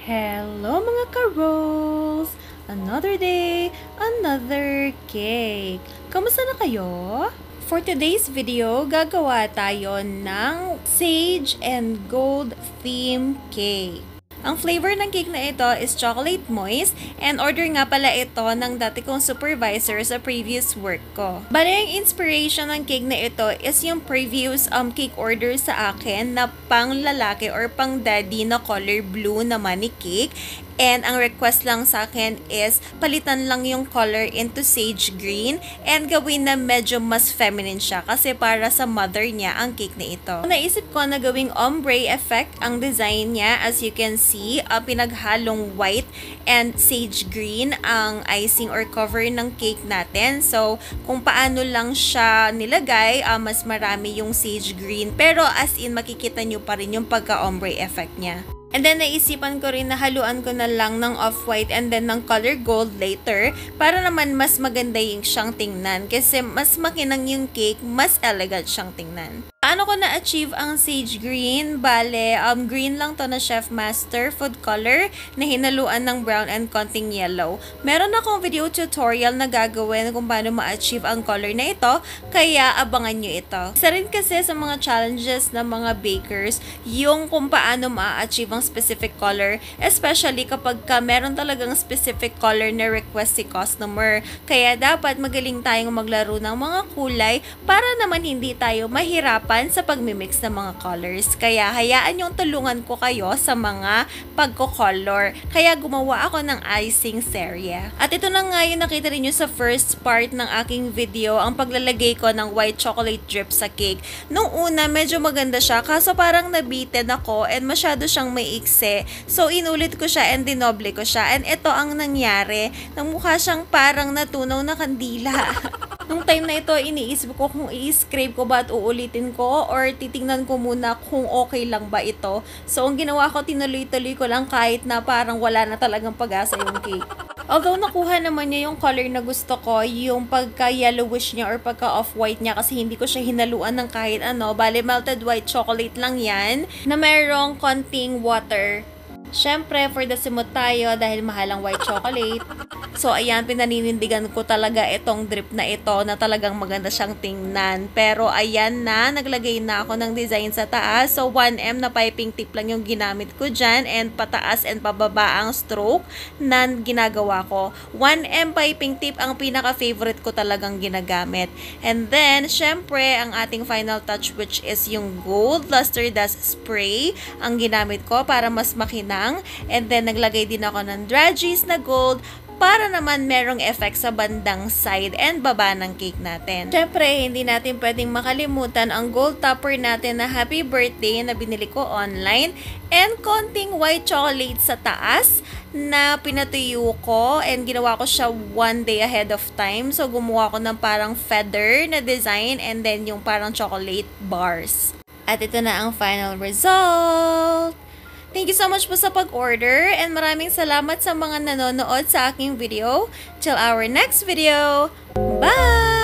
Hello mga ka-rolls! Another day, another cake! Kamusta na kayo? For today's video, gagawa tayo ng sage and gold theme cake. Ang flavor ng cake na ito is chocolate moist and order nga pala ito ng dati kong supervisor sa previous work ko. Bale, yung inspiration ng cake na ito is yung previous cake order sa akin na pang lalaki or pang daddy na color blue na money cake. And ang request lang sa akin is palitan lang yung color into sage green and gawin na medyo mas feminine siya kasi para sa mother niya ang cake na ito. Naisip ko na gawing ombre effect ang design niya. As you can see, pinaghalong white and sage green ang icing or cover ng cake natin. So, kung paano lang siya nilagay, mas marami yung sage green. Pero as in, makikita nyo pa rin yung pagka-ombre effect niya. And then, naisipan ko rin na haluan ko na lang ng off-white and then ng color gold later para naman mas maganda yung siyang tingnan. Kasi mas makinang yung cake, mas elegant siyang tingnan. Paano ko na-achieve ang sage green? Bale, green lang to na Chef Master food color na hinaluan ng brown and konting yellow. Meron akong video tutorial na gagawin kung paano ma-achieve ang color na ito, kaya abangan nyo ito. Isa rin kasi sa mga challenges ng mga bakers, yung kung paano ma-achieve ang specific color, especially kapag meron talagang specific color na request si customer. Kaya dapat magaling tayong maglaro ng mga kulay para naman hindi tayo mahirapan sa pagmimix ng mga colors. Kaya hayaan yung tulungan ko kayo sa mga pagko-color. Kaya gumawa ako ng icing serye. At ito na nga yung nakita rin nyo sa first part ng aking video, ang paglalagay ko ng white chocolate drip sa cake. Nung una, medyo maganda siya, kaso parang nabitin ako and masyado siyang maiksi. So, inulit ko siya and dinoble ko siya. And ito ang nangyari. Mukha siyang parang natunaw na kandila. Nung time na ito, iniisip ko kung i-scrape ko ba at uulitin ko or titingnan ko muna kung okay lang ba ito. So, ang ginawa ko, tinuloy-tuloy ko lang kahit na parang wala na talagang pag-asa yung cake. Although nakuha naman niya yung color na gusto ko, yung pagka-yellowish niya or pagka-off-white niya kasi hindi ko siya hinaluan ng kahit ano. Bale, melted white chocolate lang yan na mayroong konting water. Syempre, for the simot tayo dahil mahal ang white chocolate. So, ayan, pinaninindigan ko talaga itong drip na ito na talagang maganda siyang tingnan. Pero, ayan na, naglagay na ako ng design sa taas. So, 1M na piping tip lang yung ginamit ko dyan and pataas and pababa ang stroke na ginagawa ko. 1M piping tip ang pinaka-favorite ko talagang ginagamit. And then, syempre, ang ating final touch which is yung gold luster dust spray ang ginamit ko para mas makinang. And then, naglagay din ako ng draggies na gold para naman merong effect sa bandang side and baba ng cake natin. Siyempre, hindi natin pwedeng makalimutan ang gold topper natin na happy birthday na binili ko online and konting white chocolate sa taas na pinatuyo ko and ginawa ko siya 1 day ahead of time. So, gumawa ko ng parang feather na design and then yung parang chocolate bars. At ito na ang final result! Thank you so much po sa pag-order and maraming salamat sa mga nanonood sa aking video. Till our next video, bye!